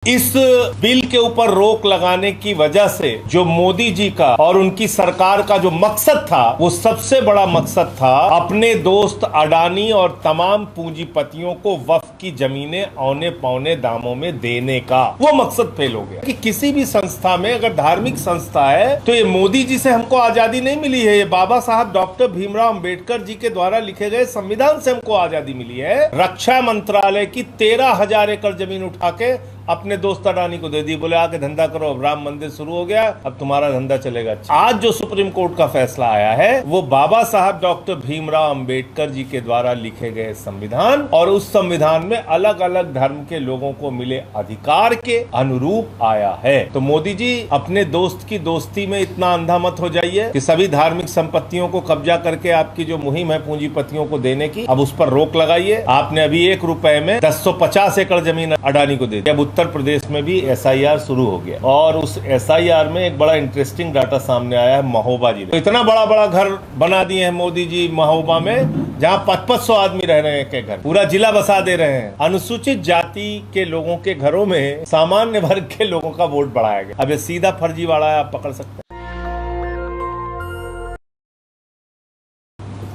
इस बिल के ऊपर रोक लगाने की वजह से जो मोदी जी का और उनकी सरकार का जो मकसद था, वो सबसे बड़ा मकसद था अपने दोस्त अडानी और तमाम पूंजीपतियों को वक्फ की जमीनें औने पौने दामों में देने का। वो मकसद फेल हो गया कि किसी भी संस्था में, अगर धार्मिक संस्था है तो ये मोदी जी से हमको आजादी नहीं मिली है, ये बाबा साहब डॉक्टर भीमराव अंबेडकर जी के द्वारा लिखे गए संविधान से हमको आजादी मिली है। रक्षा मंत्रालय की 13,000 एकड़ जमीन उठा के अपने दोस्त अडानी को दे दी, बोले आके धंधा करो, अब राम मंदिर शुरू हो गया, अब तुम्हारा धंधा चलेगा। आज जो सुप्रीम कोर्ट का फैसला आया है वो बाबा साहब डॉक्टर भीमराव अंबेडकर जी के द्वारा लिखे गए संविधान और उस संविधान में अलग अलग धर्म के लोगों को मिले अधिकार के अनुरूप आया है। तो मोदी जी अपने दोस्त की दोस्ती में इतना अंधा मत हो जाइए कि सभी धार्मिक संपत्तियों को कब्जा करके आपकी जो मुहिम है पूंजीपतियों को देने की, अब उस पर रोक लगाइए। आपने अभी 1 रुपए में 1050 एकड़ जमीन अडानी को दे दी। अब उत्तर प्रदेश में भी SIR शुरू हो गया और उस SIR में एक बड़ा इंटरेस्टिंग डाटा सामने आया है महोबा जिले। तो इतना बड़ा बड़ा घर बना दिए हैं मोदी जी महोबा में, जहां 500 आदमी रह रहे हैं के घर, पूरा जिला बसा दे रहे हैं। अनुसूचित जाति के लोगों के घरों में सामान्य वर्ग के लोगों का वोट बढ़ाया गया। अब ये सीधा फर्जीवाड़ा है, आप पकड़ सकते हैं।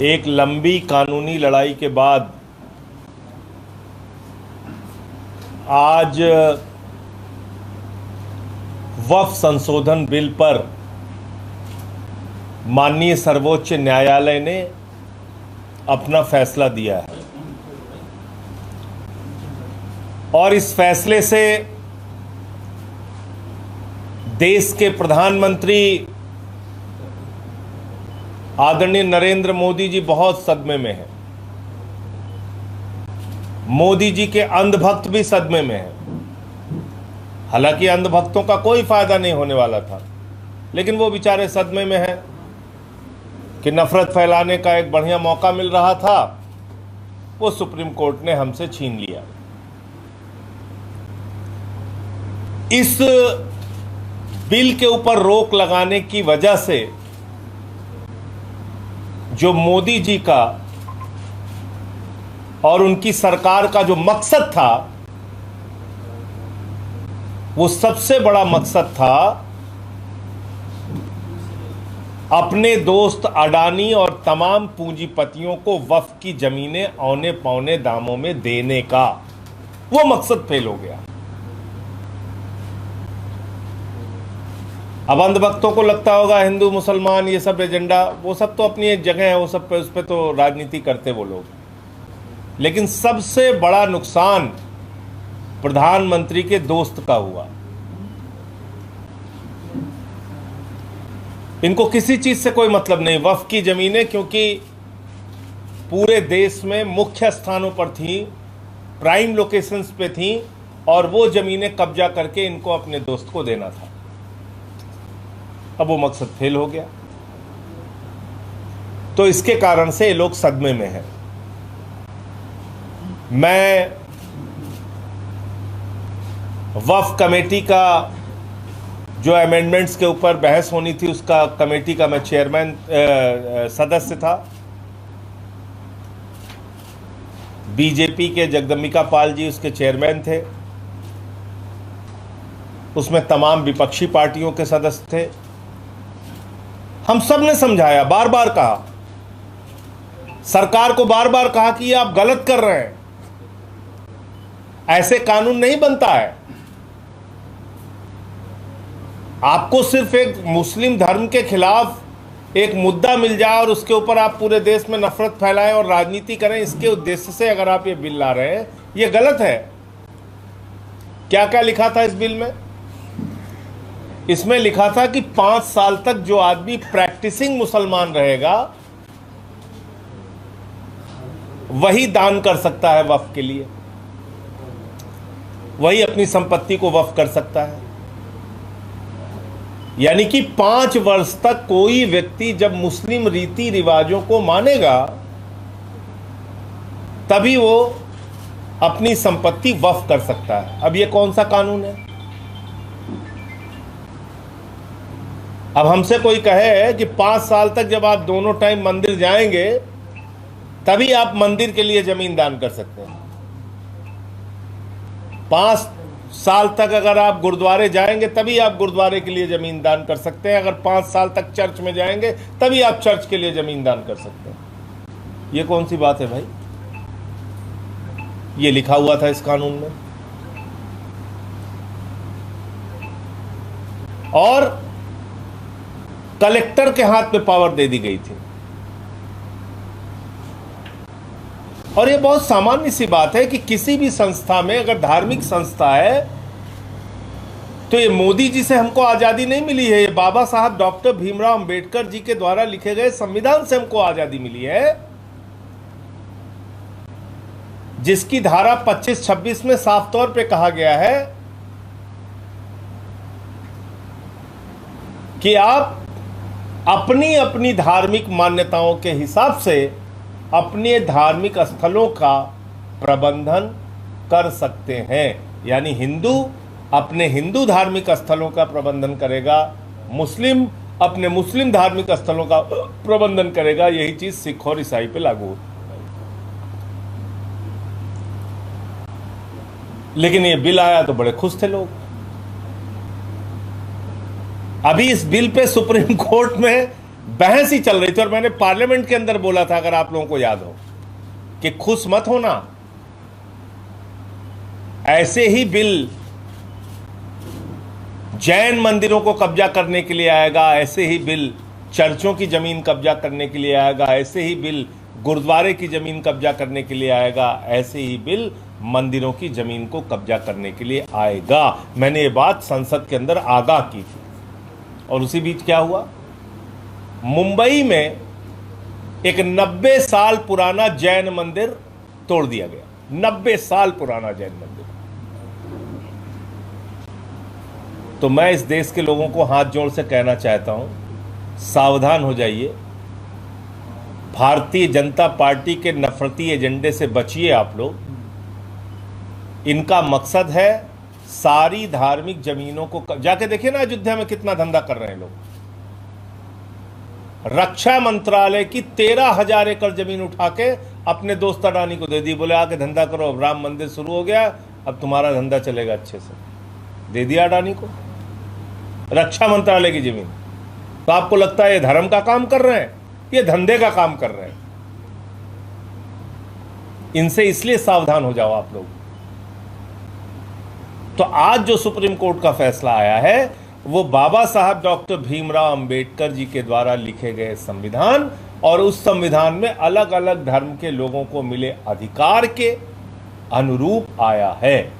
एक लंबी कानूनी लड़ाई के बाद आज वक्फ संशोधन बिल पर माननीय सर्वोच्च न्यायालय ने अपना फैसला दिया है और इस फैसले से देश के प्रधानमंत्री आदरणीय नरेंद्र मोदी जी बहुत सदमे में हैं। मोदी जी के अंधभक्त भी सदमे में हैं। हालांकि अंधभक्तों का कोई फायदा नहीं होने वाला था, लेकिन वो बेचारे सदमे में हैं कि नफरत फैलाने का एक बढ़िया मौका मिल रहा था, वो सुप्रीम कोर्ट ने हमसे छीन लिया। इस बिल के ऊपर रोक लगाने की वजह से जो मोदी जी का और उनकी सरकार का जो मकसद था, वो सबसे बड़ा मकसद था अपने दोस्त अडानी और तमाम पूंजीपतियों को वक्फ की जमीनें औने पौने दामों में देने का। वो मकसद फेल हो गया। अब अंधभक्तों को लगता होगा हिंदू मुसलमान ये सब एजेंडा, वो सब तो अपनी एक जगह है, वो सब पे उस पर तो राजनीति करते वो लोग, लेकिन सबसे बड़ा नुकसान प्रधानमंत्री के दोस्त का हुआ। इनको किसी चीज से कोई मतलब नहीं, वक्फ की जमीनें क्योंकि पूरे देश में मुख्य स्थानों पर थी, प्राइम लोकेशंस पे थी, और वो जमीनें कब्जा करके इनको अपने दोस्त को देना था। अब वो मकसद फेल हो गया, तो इसके कारण से ये लोग सदमे में हैं। मैं वक्फ कमेटी का जो अमेंडमेंट्स के ऊपर बहस होनी थी, उसका कमेटी का मैं चेयरमैन सदस्य था। बीजेपी के जगदम्बिका पाल जी उसके चेयरमैन थे। उसमें तमाम विपक्षी पार्टियों के सदस्य थे। हम सब ने समझाया, बार बार कहा, सरकार को बार बार कहा कि ये आप गलत कर रहे हैं, ऐसे कानून नहीं बनता है। आपको सिर्फ एक मुस्लिम धर्म के खिलाफ एक मुद्दा मिल जाए और उसके ऊपर आप पूरे देश में नफरत फैलाएं और राजनीति करें, इसके उद्देश्य से अगर आप ये बिल ला रहे हैं, ये गलत है। क्या क्या लिखा था इस बिल में? इसमें लिखा था कि 5 साल तक जो आदमी प्रैक्टिसिंग मुसलमान रहेगा वही दान कर सकता है वक्फ के लिए, वही अपनी संपत्ति को वक्फ कर सकता है। यानी कि 5 वर्ष तक कोई व्यक्ति जब मुस्लिम रीति रिवाजों को मानेगा तभी वो अपनी संपत्ति वक्फ कर सकता है। अब ये कौन सा कानून है? अब हमसे कोई कहे कि 5 साल तक जब आप दोनों टाइम मंदिर जाएंगे तभी आप मंदिर के लिए जमीन दान कर सकते हैं। 5 साल तक अगर आप गुरुद्वारे जाएंगे तभी आप गुरुद्वारे के लिए जमीन दान कर सकते हैं, अगर 5 साल तक चर्च में जाएंगे तभी आप चर्च के लिए जमीन दान कर सकते हैं। ये कौन सी बात है भाई? ये लिखा हुआ था इस कानून में। और कलेक्टर के हाथ में पावर दे दी गई थी। और ये बहुत सामान्य सी बात है कि किसी भी संस्था में अगर धार्मिक संस्था है तो ये मोदी जी से हमको आजादी नहीं मिली है, ये बाबा साहब डॉक्टर भीमराव अंबेडकर जी के द्वारा लिखे गए संविधान से हमको आजादी मिली है, जिसकी धारा 25-26 में साफ तौर पे कहा गया है कि आप अपनी अपनी धार्मिक मान्यताओं के हिसाब से अपने धार्मिक स्थलों का प्रबंधन कर सकते हैं। यानी हिंदू अपने हिंदू धार्मिक स्थलों का प्रबंधन करेगा, मुस्लिम अपने मुस्लिम धार्मिक स्थलों का प्रबंधन करेगा। यही चीज सिख और ईसाई पे लागू होती है। लेकिन ये बिल आया तो बड़े खुश थे लोग। अभी इस बिल पे सुप्रीम कोर्ट में बहस ही चल रही थी और मैंने पार्लियामेंट के अंदर बोला था, अगर आप लोगों को याद हो, कि खुश मत होना, ऐसे ही बिल जैन मंदिरों को कब्जा करने के लिए आएगा, ऐसे ही बिल चर्चों की जमीन कब्जा करने के लिए आएगा, ऐसे ही बिल गुरुद्वारे की जमीन कब्जा करने के लिए आएगा, ऐसे ही बिल मंदिरों की जमीन को कब्जा करने के लिए आएगा। मैंने ये बात संसद के अंदर आगाह की थी। और उसी बीच क्या हुआ, मुंबई में एक 90 साल पुराना जैन मंदिर तोड़ दिया गया। 90 साल पुराना जैन मंदिर। तो मैं इस देश के लोगों को हाथ जोड़ से कहना चाहता हूं, सावधान हो जाइए। भारतीय जनता पार्टी के नफरती एजेंडे से बचिए आप लोग। इनका मकसद है सारी धार्मिक जमीनों को, जाके देखिए ना अयोध्या में कितना धंधा कर रहे हैं लोग। रक्षा मंत्रालय की 13,000 एकड़ जमीन उठा के अपने दोस्त अडानी को दे दी, बोले आके धंधा करो, अब राम मंदिर शुरू हो गया, अब तुम्हारा धंधा चलेगा अच्छे से। दे दिया अडानी को रक्षा मंत्रालय की जमीन। तो आपको लगता है ये धर्म का काम कर रहे हैं? ये धंधे का काम कर रहे हैं। इनसे इसलिए सावधान हो जाओ आप लोग। तो आज जो सुप्रीम कोर्ट का फैसला आया है वो बाबा साहब डॉक्टर भीमराव अंबेडकर जी के द्वारा लिखे गए संविधान और उस संविधान में अलग अलग धर्म के लोगों को मिले अधिकार के अनुरूप आया है।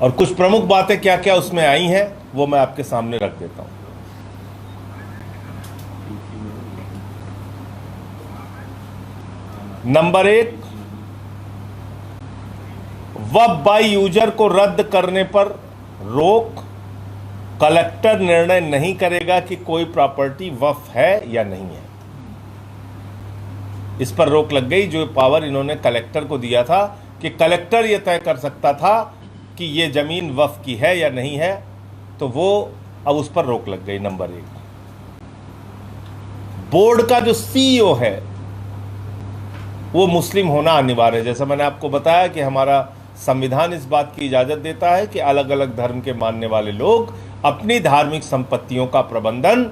और कुछ प्रमुख बातें क्या क्या उसमें आई हैं वो मैं आपके सामने रख देता हूं। नंबर 1, वक्फ बाय यूजर को रद्द करने पर रोक। कलेक्टर निर्णय नहीं करेगा कि कोई प्रॉपर्टी वक्फ है या नहीं है। इस पर रोक लग गई। जो पावर इन्होंने कलेक्टर को दिया था कि कलेक्टर यह तय कर सकता था कि यह जमीन वक्फ की है या नहीं है, तो वो अब उस पर रोक लग गई। नंबर 1, बोर्ड का जो सीईओ है वो मुस्लिम होना अनिवार्य है। जैसा मैंने आपको बताया कि हमारा संविधान इस बात की इजाजत देता है कि अलग अलग धर्म के मानने वाले लोग अपनी धार्मिक संपत्तियों का प्रबंधन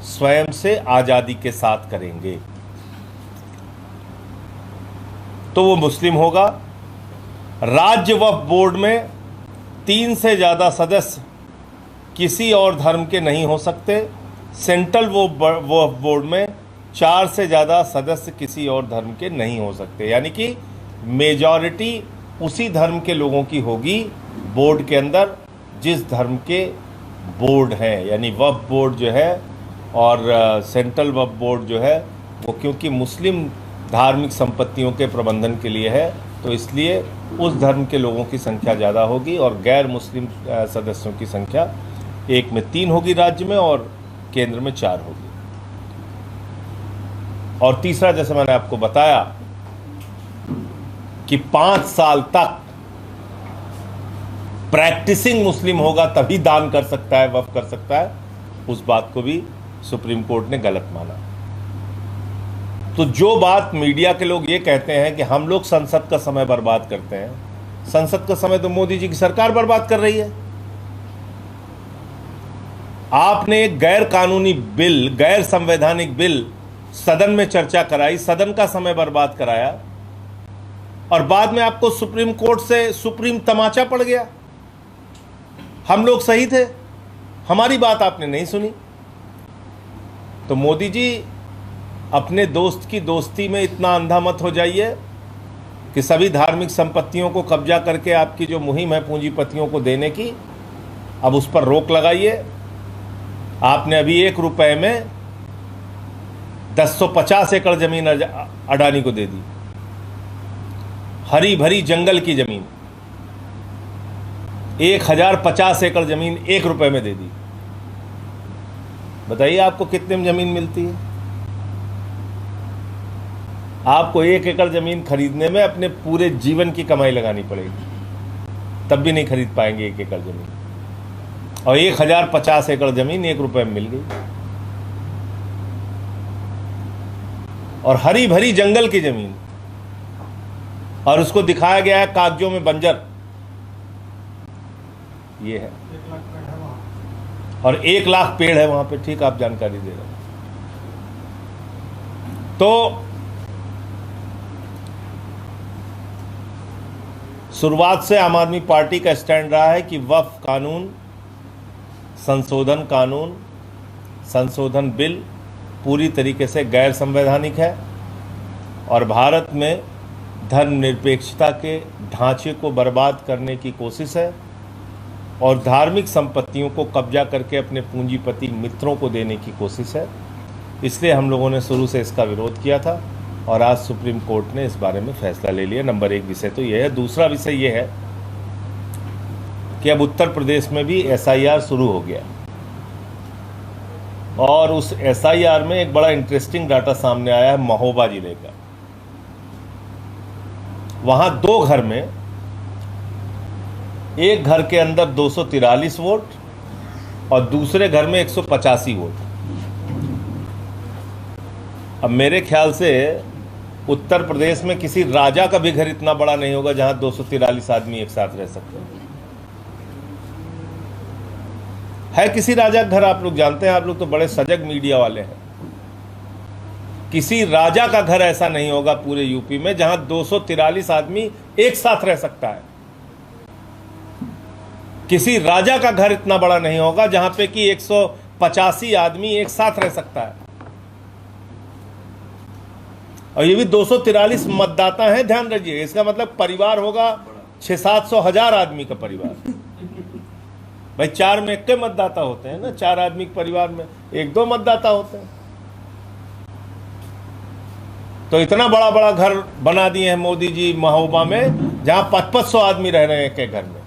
स्वयं से आजादी के साथ करेंगे। तो वो मुस्लिम होगा। राज्य वक्फ बोर्ड में 3 से ज्यादा सदस्य किसी और धर्म के नहीं हो सकते। सेंट्रल वक्फ बोर्ड में 4 से ज्यादा सदस्य किसी और धर्म के नहीं हो सकते। यानी कि मेजॉरिटी उसी धर्म के लोगों की होगी बोर्ड के अंदर जिस धर्म के बोर्ड हैं। यानी वक्फ बोर्ड जो है और सेंट्रल वक्फ बोर्ड जो है वो क्योंकि मुस्लिम धार्मिक संपत्तियों के प्रबंधन के लिए है, तो इसलिए उस धर्म के लोगों की संख्या ज़्यादा होगी और गैर मुस्लिम सदस्यों की संख्या 1 में 3 होगी राज्य में और केंद्र में 4 होगी। और तीसरा, जैसे मैंने आपको बताया कि 5 साल तक प्रैक्टिसिंग मुस्लिम होगा तभी दान कर सकता है, वक्फ कर सकता है, उस बात को भी सुप्रीम कोर्ट ने गलत माना। तो जो बात मीडिया के लोग ये कहते हैं कि हम लोग संसद का समय बर्बाद करते हैं, संसद का समय तो मोदी जी की सरकार बर्बाद कर रही है। आपने एक गैर कानूनी बिल, गैर संवैधानिक बिल सदन में चर्चा कराई, सदन का समय बर्बाद कराया, और बाद में आपको सुप्रीम कोर्ट से सुप्रीम तमाचा पड़ गया। हम लोग सही थे, हमारी बात आपने नहीं सुनी। तो मोदी जी, अपने दोस्त की दोस्ती में इतना अंधा मत हो जाइए कि सभी धार्मिक संपत्तियों को कब्जा करके आपकी जो मुहिम है पूंजीपतियों को देने की, अब उस पर रोक लगाइए। आपने अभी 1 रुपए में 1050 एकड़ जमीन अडानी को दे दी, हरी भरी जंगल की जमीन 1050 एकड़ जमीन 1 रुपए में दे दी। बताइए आपको कितने में जमीन मिलती है? आपको 1 एकड़ जमीन खरीदने में अपने पूरे जीवन की कमाई लगानी पड़ेगी, तब भी नहीं खरीद पाएंगे 1 एकड़ जमीन। और 1050 एकड़ जमीन 1 रुपए में मिल गई, और हरी भरी जंगल की जमीन, और उसको दिखाया गया है कागजों में बंजर। ये है, और 1 लाख पेड़ है वहां पे। ठीक आप जानकारी दे रहे हैं। तो शुरुआत से आम आदमी पार्टी का स्टैंड रहा है कि वक्फ कानून संशोधन बिल पूरी तरीके से गैर संवैधानिक है और भारत में धर्मनिरपेक्षता के ढांचे को बर्बाद करने की कोशिश है और धार्मिक संपत्तियों को कब्जा करके अपने पूंजीपति मित्रों को देने की कोशिश है। इसलिए हम लोगों ने शुरू से इसका विरोध किया था और आज सुप्रीम कोर्ट ने इस बारे में फैसला ले लिया। नंबर 1 विषय तो यह है। दूसरा विषय यह है कि अब उत्तर प्रदेश में भी SIR शुरू हो गया और उस SIR में एक बड़ा इंटरेस्टिंग डाटा सामने आया है महोबा जिले का। वहां 2 घर में, एक घर के अंदर 243 वोट और दूसरे घर में 185 वोट। अब मेरे ख्याल से उत्तर प्रदेश में किसी राजा का भी घर इतना बड़ा नहीं होगा जहां 243 आदमी एक साथ रह सकते हैं। है किसी राजा का घर? आप लोग जानते हैं, आप लोग तो बड़े सजग मीडिया वाले हैं। किसी राजा का घर ऐसा नहीं होगा पूरे यूपी में जहां 243 आदमी एक साथ रह सकता है। किसी राजा का घर इतना बड़ा नहीं होगा जहां पे कि 185 आदमी एक साथ रह सकता है। और ये भी 243 मतदाता हैं, ध्यान रखिए। इसका मतलब परिवार होगा 600-700 हजार आदमी का परिवार। भाई 4 में 1 मतदाता होते हैं ना, 4 आदमी के परिवार में 1-2 मतदाता होते हैं। तो इतना बड़ा बड़ा घर बना दिए हैं मोदी जी महोबा में, जहां 500 आदमी रह रहे हैं एक घर में,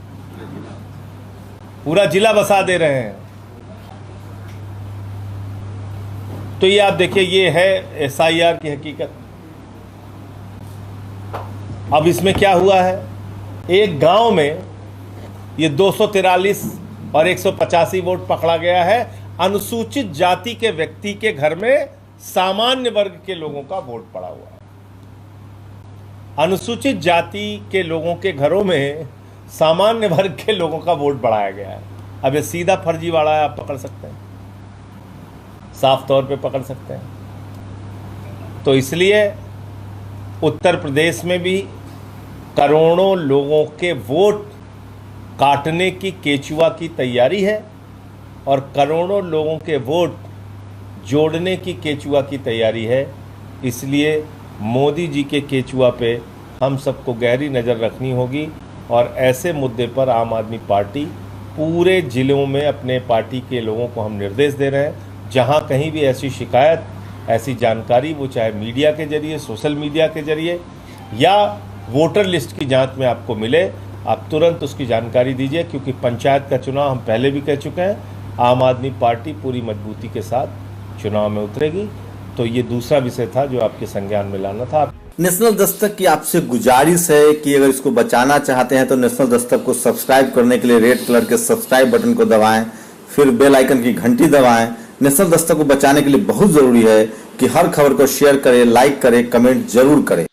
पूरा जिला बसा दे रहे हैं। तो ये आप देखिए, ये है SIR की हकीकत। अब इसमें क्या हुआ है, एक गांव में ये 243 और 185 वोट पकड़ा गया है। अनुसूचित जाति के व्यक्ति के घर में सामान्य वर्ग के लोगों का वोट पड़ा हुआ है। अनुसूचित जाति के लोगों के घरों में सामान्य वर्ग के लोगों का वोट बढ़ाया गया है। अब ये सीधा फर्जीवाड़ा है, आप पकड़ सकते हैं, साफ तौर पे पकड़ सकते हैं। तो इसलिए उत्तर प्रदेश में भी करोड़ों लोगों के वोट काटने की केचुआ की तैयारी है और करोड़ों लोगों के वोट जोड़ने की केचुआ की तैयारी है। इसलिए मोदी जी के केचुआ पे हम सबको गहरी नज़र रखनी होगी और ऐसे मुद्दे पर आम आदमी पार्टी पूरे ज़िलों में अपने पार्टी के लोगों को हम निर्देश दे रहे हैं, जहां कहीं भी ऐसी शिकायत, ऐसी जानकारी, वो चाहे मीडिया के जरिए, सोशल मीडिया के जरिए या वोटर लिस्ट की जांच में आपको मिले, आप तुरंत उसकी जानकारी दीजिए। क्योंकि पंचायत का चुनाव हम पहले भी कह चुके हैं, आम आदमी पार्टी पूरी मजबूती के साथ चुनाव में उतरेगी। तो ये दूसरा विषय था जो आपके संज्ञान में लाना था। नेशनल दस्तक की आपसे गुजारिश है कि अगर इसको बचाना चाहते हैं तो नेशनल दस्तक को सब्सक्राइब करने के लिए रेड कलर के सब्सक्राइब बटन को दबाएं, फिर बेल आइकन की घंटी दबाएं। नेशनल दस्तक को बचाने के लिए बहुत जरूरी है कि हर खबर को शेयर करें, लाइक करें, कमेंट जरूर करें।